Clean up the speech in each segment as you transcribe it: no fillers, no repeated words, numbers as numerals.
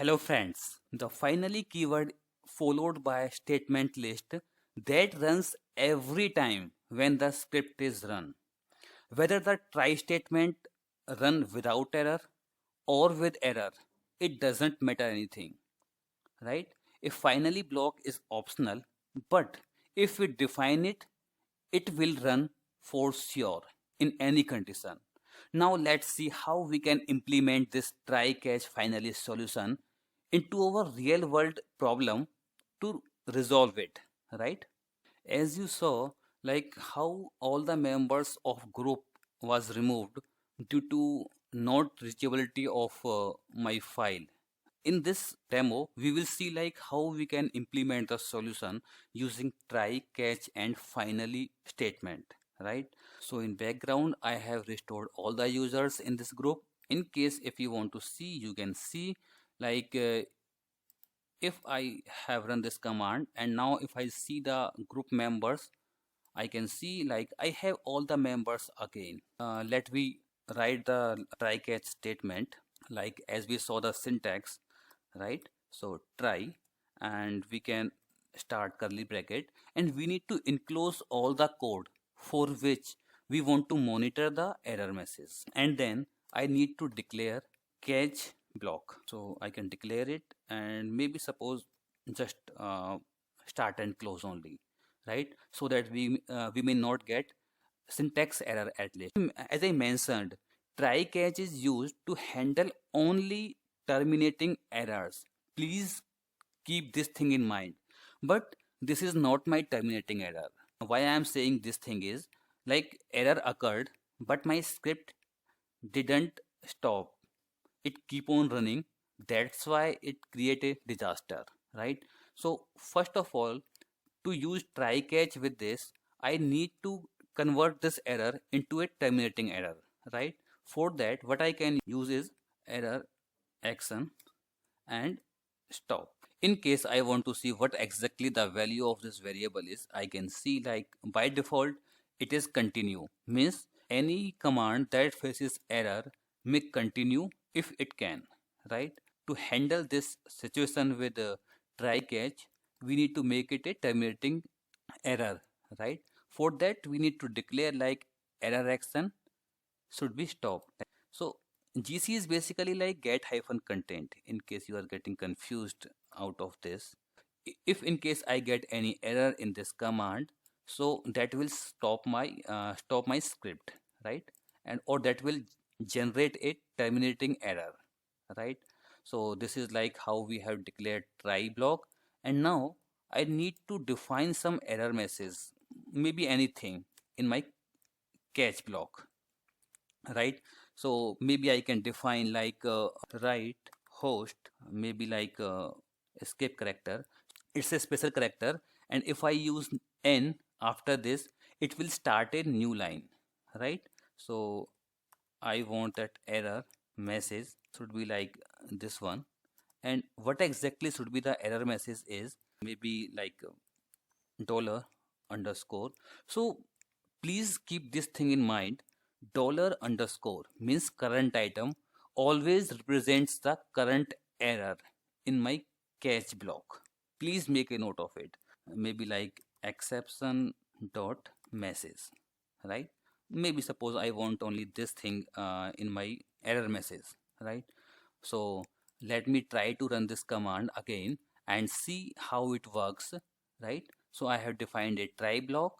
Hello friends, the finally keyword followed by a statement list that runs every time when the script is run. Whether the try statement run without error or with error, it doesn't matter anything, right? If finally block is optional, but if we define it, it will run for sure in any condition. Now let's see how we can implement this try catch finally solution into our real world problem to resolve it, right? As you saw, like how all the members of group was removed due to not reachability of my file. In this demo, we will see like how we can implement the solution using try, catch and finally statement, right? So in background, I have restored all the users in this group. In case if you want to see, you can see like if I have run this command and now if I see the group members, I can see like I have all the members again. Let me write the try catch statement like as we saw the syntax, right? So try, and we can start curly bracket, and we need to enclose all the code for which we want to monitor the error message, and then I need to declare catch block. So I can declare it and maybe suppose just start and close only, right? So that we may not get syntax error at least. As I mentioned, try catch is used to handle only terminating errors. Please keep this thing in mind. But this is not my terminating error. Why I am saying this thing is like error occurred, but my script didn't stop. It keep on running. That's why it created disaster, right? So first of all, to use try catch with this, I need to convert this error into a terminating error, right? For that, what I can use is error action and stop. In case I want to see what exactly the value of this variable is, I can see like by default it is continue, means any command that faces error may continue if it can, right? To handle this situation with try catch, we need to make it a terminating error, right? For that we need to declare like error action should be stopped. So GC is basically like get hyphen content in case you are getting confused out of this. If in case I get any error in this command, so that will stop my script, right? And or that will generate a terminating error, right? So this is like how we have declared try block, and now I need to define some error message, maybe anything in my catch block, right? So maybe I can define like write host, maybe like escape character. It's a special character, and if I use n after this, it will start a new line, right? So I want that error message should be like this one, and what exactly should be the error message is maybe like dollar underscore. So please keep this thing in mind. Dollar underscore means current item always represents the current error in my catch block. Please make a note of it. Maybe like exception dot message, right? Maybe suppose I want only this thing in my error message, right? So let me try to run this command again and see how it works, right? So I have defined a try block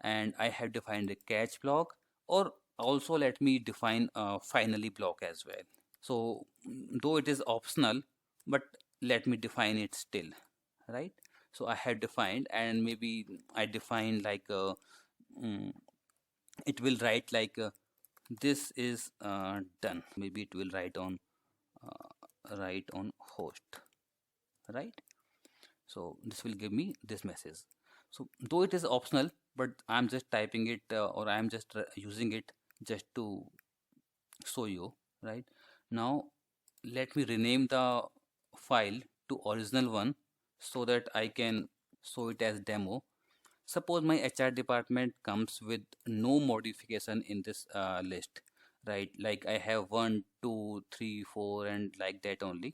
and I have defined a catch block, or also let me define a finally block as well. So though it is optional, but let me define it still, right? So I have defined, and maybe I define like mm, it will write like this is done. Maybe it will write on host, right? So this will give me this message. So though it is optional, but I'm just typing it or I'm just using it just to show you, right? Now let me rename the file to original one so that I can show it as demo. Suppose my HR department comes with no modification in this list, right? Like I have 1 2 3 4 and like that only,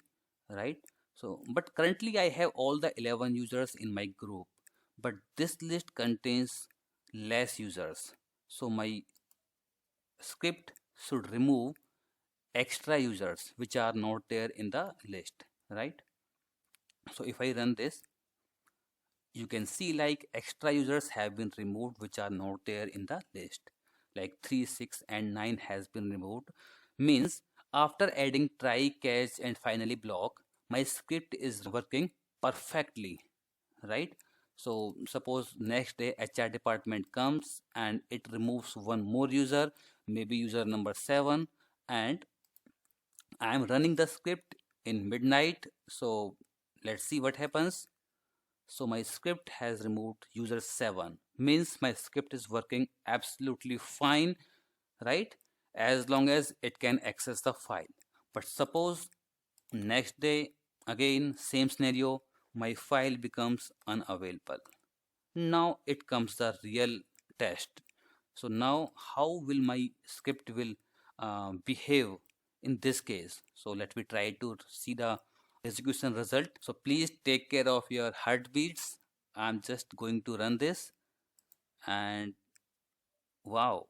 right? So, but currently I have all the 11 users in my group, but this list contains less users. So my script should remove extra users which are not there in the list, right? So if I run this, you can see like extra users have been removed which are not there in the list, like 3, 6 and 9 has been removed. Means after adding try, catch and finally block, my script is working perfectly, right? So suppose next day HR department comes and it removes one more user, maybe user number 7, and I am running the script in midnight. So let's see what happens. So my script has removed user 7, means my script is working absolutely fine, right? As long as it can access the file. But suppose next day, again same scenario, my file becomes unavailable. Now it comes the real test. So now how will my script will behave in this case? So let me try to see the execution result. So please take care of your heartbeats. I'm just going to run this, and wow,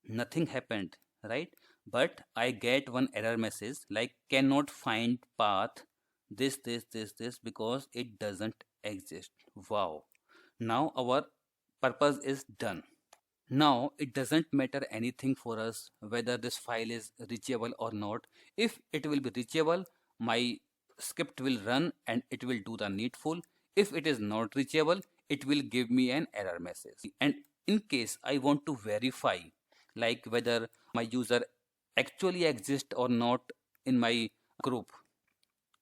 nothing happened, right? But I get one error message like cannot find path, this because it doesn't exist. Wow, now our purpose is done. Now it doesn't matter anything for us whether this file is reachable or not. If it will be reachable, my script will run and it will do the needful. If it is not reachable, it will give me an error message. And in case I want to verify like whether my user actually exists or not in my group,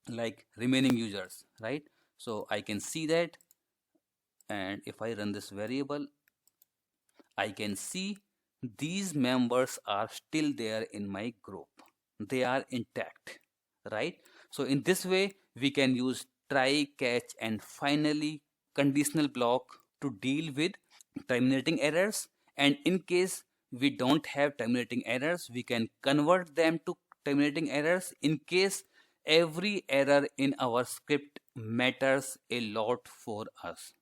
like remaining users, right? So I can see that, and if I run this variable, I can see these members are still there in my group. They are intact, right? So in this way, we can use try, catch, and finally conditional block to deal with terminating errors. And in case we don't have terminating errors, we can convert them to terminating errors in case every error in our script matters a lot for us.